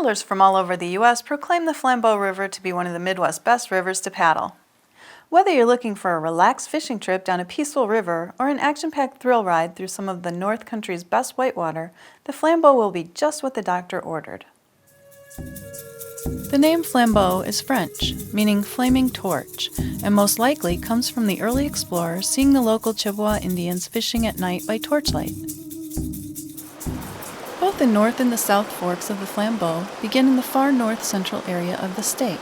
Paddlers from all over the U.S. proclaim the Flambeau River to be one of the Midwest's best rivers to paddle. Whether you're looking for a relaxed fishing trip down a peaceful river or an action-packed thrill ride through some of the North Country's best whitewater, the Flambeau will be just what the doctor ordered. The name Flambeau is French, meaning flaming torch, and most likely comes from the early explorers seeing the local Chippewa Indians fishing at night by torchlight. Both the north and the south forks of the Flambeau begin in the far north-central area of the state.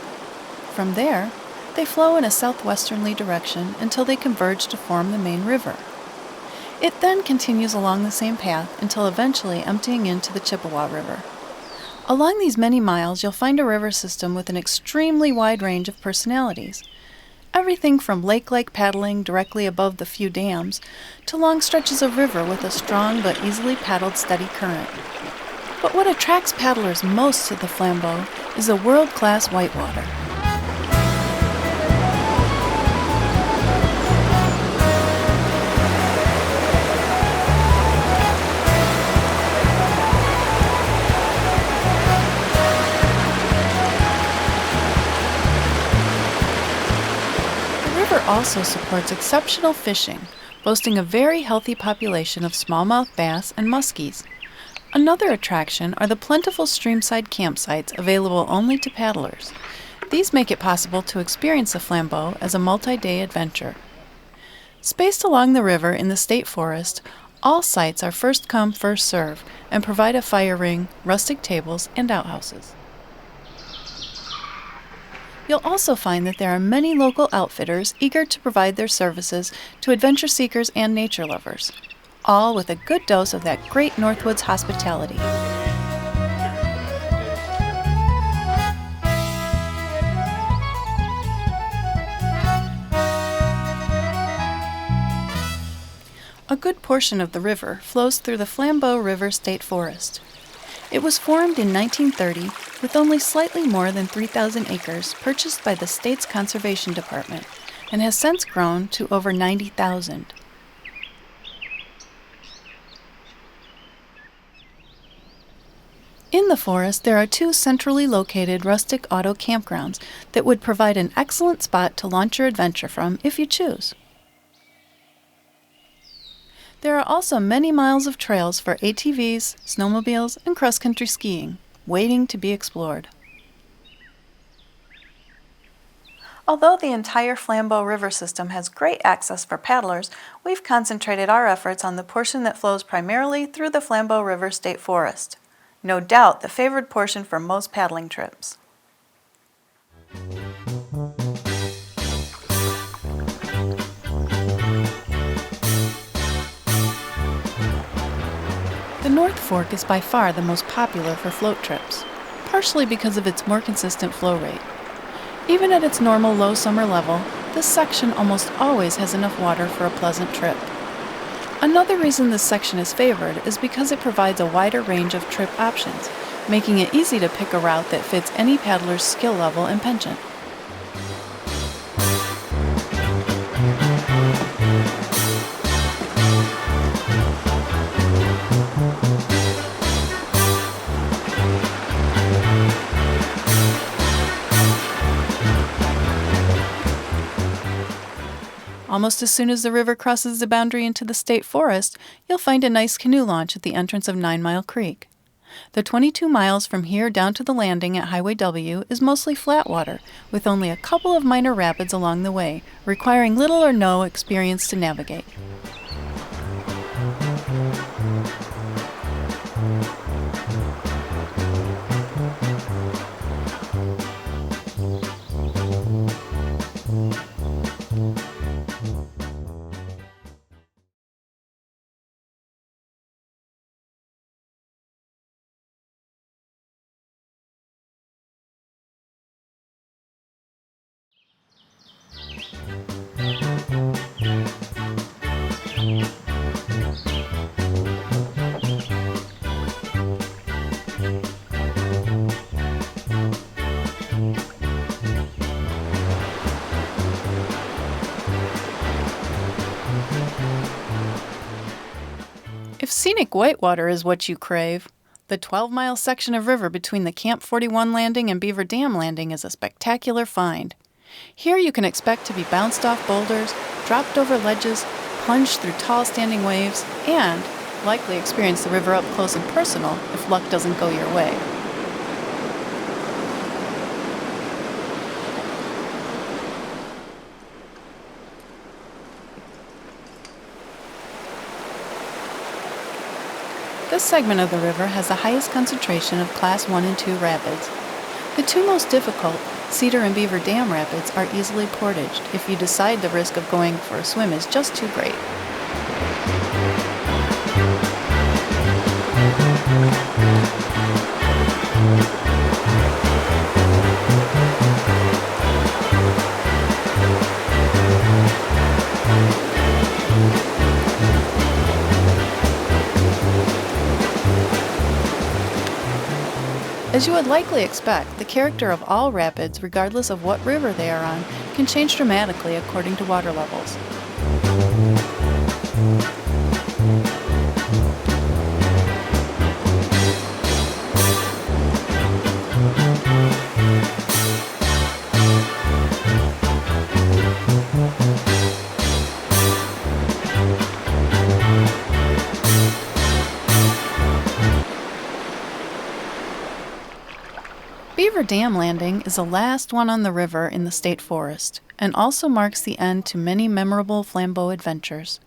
From there, they flow in a southwesterly direction until they converge to form the main river. It then continues along the same path until eventually emptying into the Chippewa River. Along these many miles, you'll find a river system with an extremely wide range of personalities. Everything from lake-like paddling directly above the few dams to long stretches of river with a strong but easily paddled steady current. But what attracts paddlers most to the Flambeau is the world-class whitewater. The river also supports exceptional fishing, boasting a very healthy population of smallmouth bass and muskies. Another attraction are the plentiful streamside campsites available only to paddlers. These make it possible to experience the Flambeau as a multi-day adventure. Spaced along the river in the state forest, all sites are first come, first serve, and provide a fire ring, rustic tables, and outhouses. You'll also find that there are many local outfitters eager to provide their services to adventure seekers and nature lovers, all with a good dose of that great Northwoods hospitality. A good portion of the river flows through the Flambeau River State Forest. It was formed in 1930 with only slightly more than 3,000 acres purchased by the state's Conservation Department and has since grown to over 90,000. In the forest, there are two centrally located rustic auto campgrounds that would provide an excellent spot to launch your adventure from if you choose. There are also many miles of trails for ATVs, snowmobiles, and cross-country skiing, waiting to be explored. Although the entire Flambeau River system has great access for paddlers, we've concentrated our efforts on the portion that flows primarily through the Flambeau River State Forest. No doubt the favored portion for most paddling trips. The North Fork is by far the most popular for float trips, partially because of its more consistent flow rate. Even at its normal low summer level, this section almost always has enough water for a pleasant trip. Another reason this section is favored is because it provides a wider range of trip options, making it easy to pick a route that fits any paddler's skill level and penchant. Almost as soon as the river crosses the boundary into the state forest, you'll find a nice canoe launch at the entrance of 9 Mile Creek. The 22 miles from here down to the landing at Highway W is mostly flat water, with only a couple of minor rapids along the way, requiring little or no experience to navigate. If scenic whitewater is what you crave, The 12-mile section of river between the Camp 41 landing and Beaver Dam landing is a spectacular find. Here you can expect to be bounced off boulders, dropped over ledges, plunged through tall standing waves, and likely experience the river up close and personal if luck doesn't go your way. This segment of the river has the highest concentration of Class 1 and 2 rapids. The two most difficult, Cedar and Beaver Dam rapids, are easily portaged if you decide the risk of going for a swim is just too great. As you would likely expect, the character of all rapids, regardless of what river they are on, can change dramatically according to water levels. Beaver Dam Landing is the last one on the river in the state forest, and also marks the end to many memorable Flambeau adventures.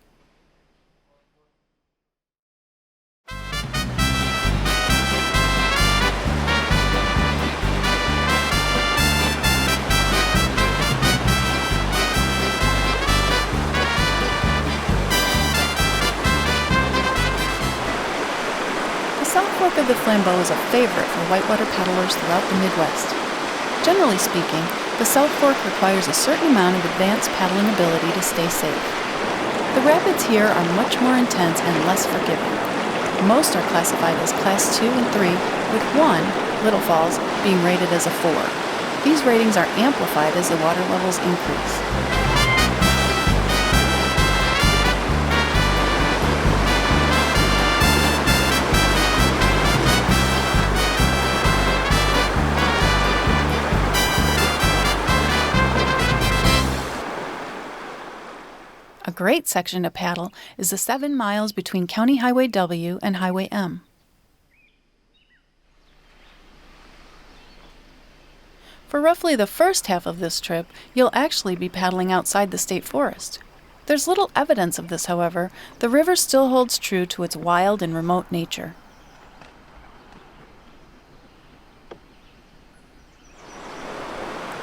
The South Fork of the Flambeau is a favorite for whitewater paddlers throughout the Midwest. Generally speaking, the South Fork requires a certain amount of advanced paddling ability to stay safe. The rapids here are much more intense and less forgiving. Most are classified as Class 2 and 3, with one, Little Falls, being rated as a 4. These ratings are amplified as the water levels increase. A great section to paddle is the 7 miles between County Highway W and Highway M. For roughly the first half of this trip, you'll actually be paddling outside the state forest. There's little evidence of this, however. The river still holds true to its wild and remote nature.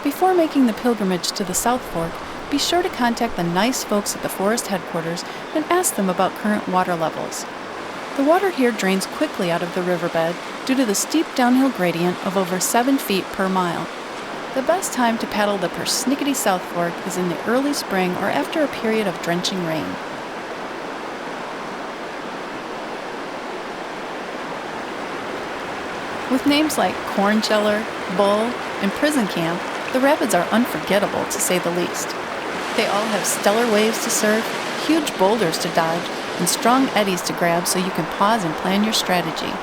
Before making the pilgrimage to the South Fork, be sure to contact the nice folks at the forest headquarters and ask them about current water levels. The water here drains quickly out of the riverbed due to the steep downhill gradient of over 7 feet per mile. The best time to paddle the persnickety South Fork is in the early spring or after a period of drenching rain. With names like Corncheller, Bull, and Prison Camp, the rapids are unforgettable to say the least. They all have stellar waves to surf, huge boulders to dodge, and strong eddies to grab so you can pause and plan your strategy.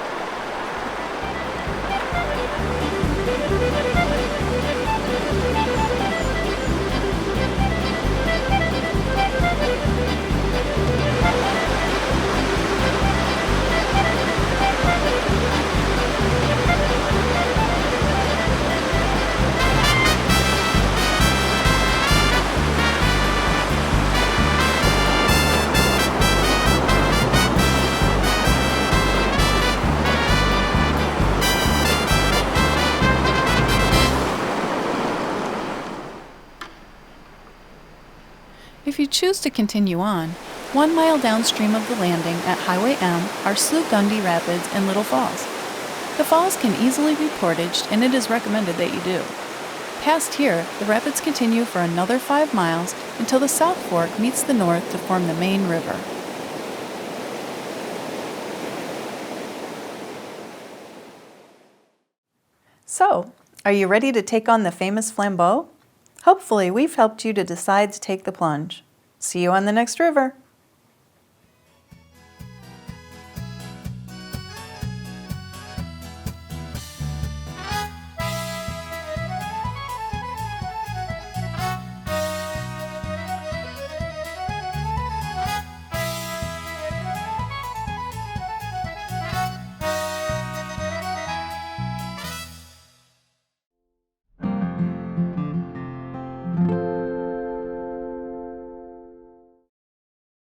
If you choose to continue on, 1 mile downstream of the landing at Highway M are Slough Gundy Rapids and Little Falls. The falls can easily be portaged, and it is recommended that you do. Past here, the rapids continue for another 5 miles until the South Fork meets the north to form the main river. So, are you ready to take on the famous Flambeau? Hopefully, we've helped you to decide to take the plunge. See you on the next river.